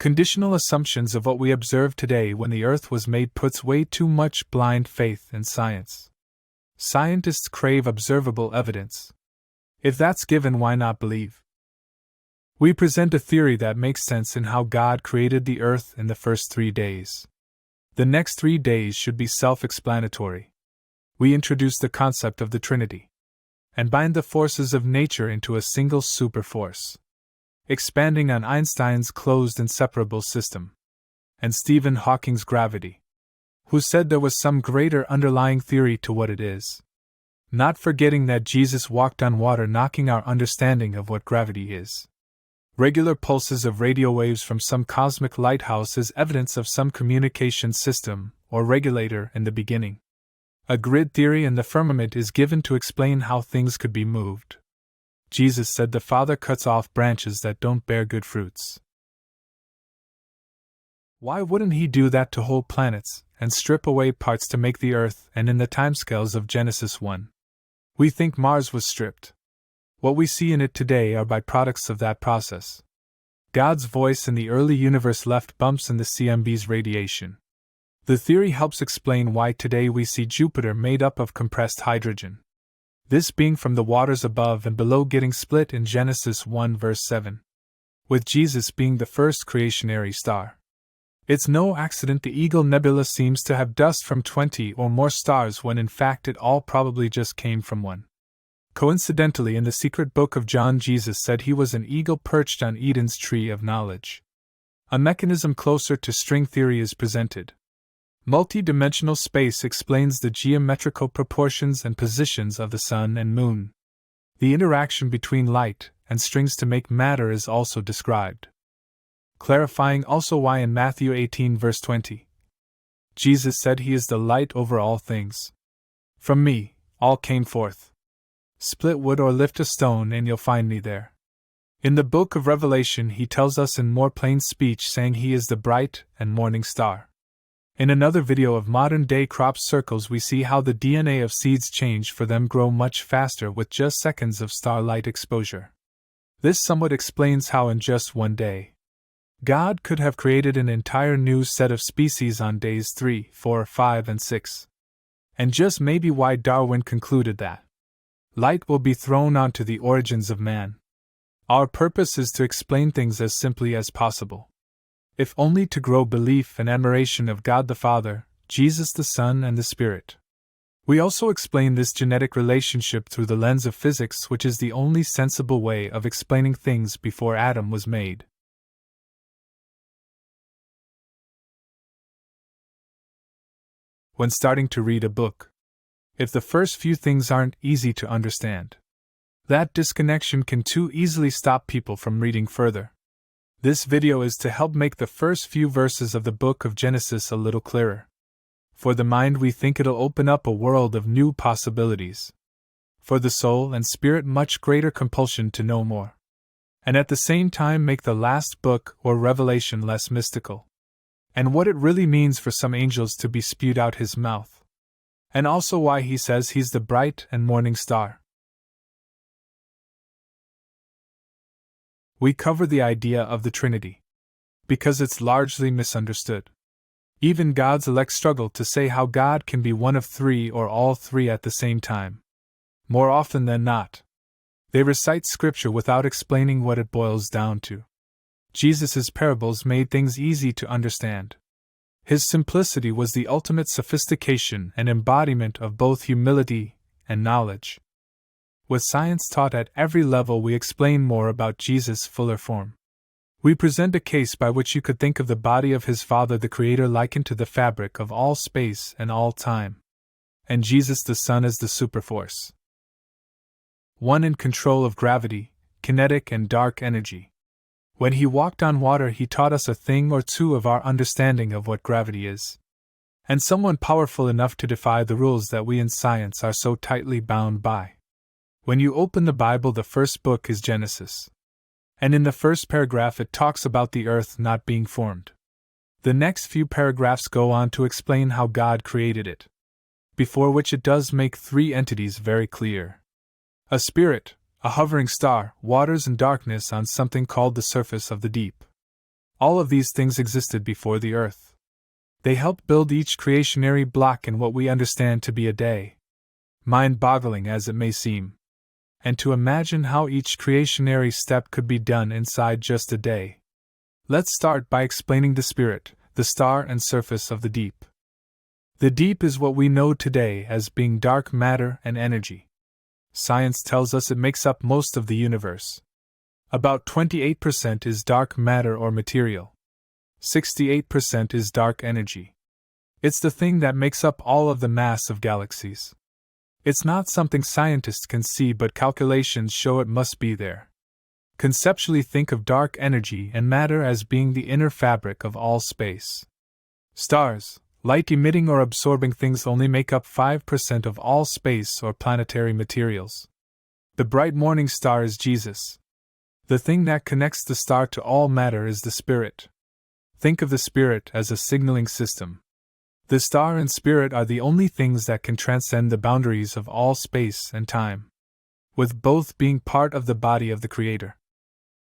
Conditional assumptions of what we observe today when the Earth was made puts way too much blind faith in science. Scientists crave observable evidence. If that's given, why not believe? We present a theory that makes sense in how God created the Earth in the first 3 days. The next 3 days should be self-explanatory. We introduce the concept of the Trinity and bind the forces of nature into a single superforce, expanding on Einstein's closed inseparable system and Stephen Hawking's gravity, who said there was some greater underlying theory to what it is. Not forgetting that Jesus walked on water, knocking our understanding of what gravity is. Regular pulses of radio waves from some cosmic lighthouse is evidence of some communication system or regulator in the beginning. A grid theory in the firmament is given to explain how things could be moved. Jesus said the Father cuts off branches that don't bear good fruits. Why wouldn't he do that to whole planets and strip away parts to make the Earth and in the timescales of Genesis 1? We think Mars was stripped. What we see in it today are byproducts of that process. God's voice in the early universe left bumps in the CMB's radiation. The theory helps explain why today we see Jupiter made up of compressed hydrogen. This being from the waters above and below getting split in Genesis 1 verse 7. With Jesus being the first creationary star. It's no accident the Eagle Nebula seems to have dust from 20 or more stars when in fact it all probably just came from one. Coincidentally, in the secret book of John, Jesus said he was an eagle perched on Eden's tree of knowledge. A mechanism closer to string theory is presented. Multi-dimensional space explains the geometrical proportions and positions of the sun and moon. The interaction between light and strings to make matter is also described. Clarifying also why in Matthew 18 verse 20, Jesus said he is the light over all things. From me, all came forth. Split wood or lift a stone and you'll find me there. In the book of Revelation he tells us in more plain speech, saying he is the bright and morning star. In another video of modern-day crop circles we see how the DNA of seeds change for them grow much faster with just seconds of starlight exposure. This somewhat explains how in just one day, God could have created an entire new set of species on days 3, 4, 5, and 6. And just maybe why Darwin concluded that light will be thrown onto the origins of man. Our purpose is to explain things as simply as possible, if only to grow belief and admiration of God the Father, Jesus the Son, and the Spirit. We also explain this genetic relationship through the lens of physics, which is the only sensible way of explaining things before Adam was made. When starting to read a book, if the first few things aren't easy to understand, that disconnection can too easily stop people from reading further. This video is to help make the first few verses of the book of Genesis a little clearer. For the mind, we think it'll open up a world of new possibilities. For the soul and spirit, much greater compulsion to know more. And at the same time make the last book or revelation less mystical. And what it really means for some angels to be spewed out his mouth. And also why he says he's the bright and morning star. We cover the idea of the Trinity, because it's largely misunderstood. Even God's elect struggle to say how God can be one of three or all three at the same time. More often than not, they recite scripture without explaining what it boils down to. Jesus' parables made things easy to understand. His simplicity was the ultimate sophistication and embodiment of both humility and knowledge. With science taught at every level, we explain more about Jesus' fuller form. We present a case by which you could think of the body of his Father the Creator likened to the fabric of all space and all time, and Jesus the Son as the superforce. One in control of gravity, kinetic and dark energy. When he walked on water, he taught us a thing or two of our understanding of what gravity is. And someone powerful enough to defy the rules that we in science are so tightly bound by. When you open the Bible, the first book is Genesis. And in the first paragraph it talks about the earth not being formed. The next few paragraphs go on to explain how God created it. Before which it does make three entities very clear. A spirit, a hovering star, waters and darkness on something called the surface of the deep. All of these things existed before the earth. They help build each creationary block in what we understand to be a day. Mind-boggling as it may seem. And to imagine how each creationary step could be done inside just a day. Let's start by explaining the spirit, the star and surface of the deep. The deep is what we know today as being dark matter and energy. Science tells us it makes up most of the universe. About 28% is dark matter or material. 68% is dark energy. It's the thing that makes up all of the mass of galaxies. It's not something scientists can see, but calculations show it must be there. Conceptually, think of dark energy and matter as being the inner fabric of all space. Stars, light-emitting or absorbing things, only make up 5% of all space or planetary materials. The bright morning star is Jesus. The thing that connects the star to all matter is the spirit. Think of the spirit as a signaling system. The star and spirit are the only things that can transcend the boundaries of all space and time, with both being part of the body of the Creator.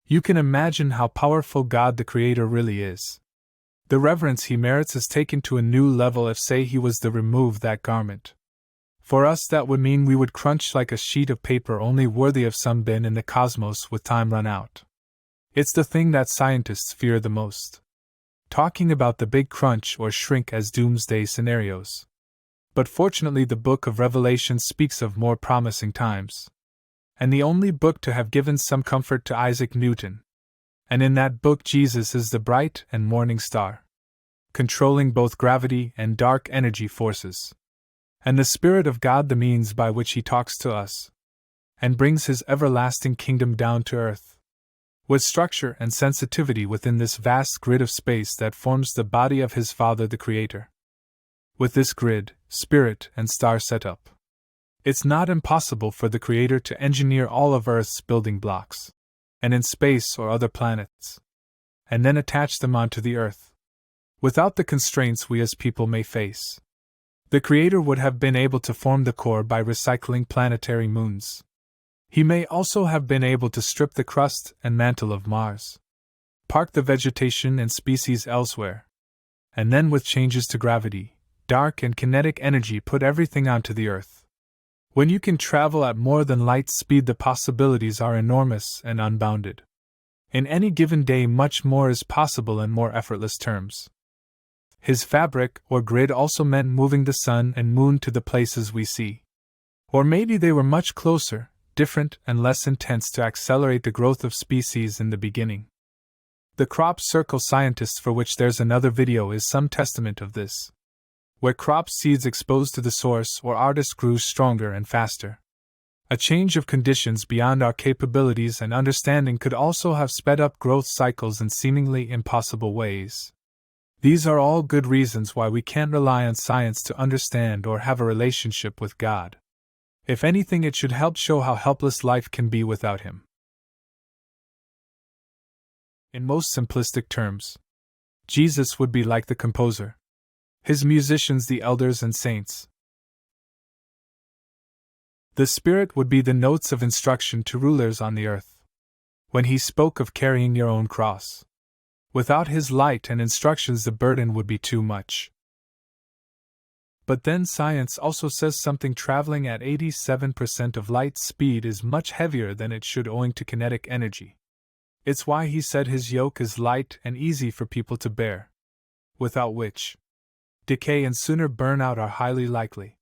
You can imagine how powerful God the Creator really is. The reverence He merits is taken to a new level if, say, He was to remove that garment. For us, that would mean we would crunch like a sheet of paper only worthy of some bin in the cosmos with time run out. It's the thing that scientists fear the most. Talking about the big crunch or shrink as doomsday scenarios. But fortunately, the book of Revelation speaks of more promising times. And the only book to have given some comfort to Isaac Newton. And in that book, Jesus is the bright and morning star, controlling both gravity and dark energy forces. And the Spirit of God the means by which He talks to us, and brings His everlasting kingdom down to earth. With structure and sensitivity within this vast grid of space that forms the body of His Father the Creator. With this grid, spirit, and star set up, it's not impossible for the Creator to engineer all of Earth's building blocks, and in space or other planets, and then attach them onto the Earth, without the constraints we as people may face. The Creator would have been able to form the core by recycling planetary moons. He may also have been able to strip the crust and mantle of Mars, park the vegetation and species elsewhere, and then with changes to gravity, dark and kinetic energy put everything onto the Earth. When you can travel at more than light speed, the possibilities are enormous and unbounded. In any given day, much more is possible in more effortless terms. His fabric or grid also meant moving the sun and moon to the places we see. Or maybe they were much closer, different, and less intense to accelerate the growth of species in the beginning. The crop circle scientists, for which there's another video, is some testament of this. Where crop seeds exposed to the source or artist grew stronger and faster. A change of conditions beyond our capabilities and understanding could also have sped up growth cycles in seemingly impossible ways. These are all good reasons why we can't rely on science to understand or have a relationship with God. If anything, it should help show how helpless life can be without Him. In most simplistic terms, Jesus would be like the composer, His musicians the elders and saints. The Spirit would be the notes of instruction to rulers on the earth. When He spoke of carrying your own cross, without His light and instructions, the burden would be too much. But then science also says something: traveling at 87% of light speed is much heavier than it should owing to kinetic energy. It's why He said His yoke is light and easy for people to bear, without which decay and sooner burnout are highly likely.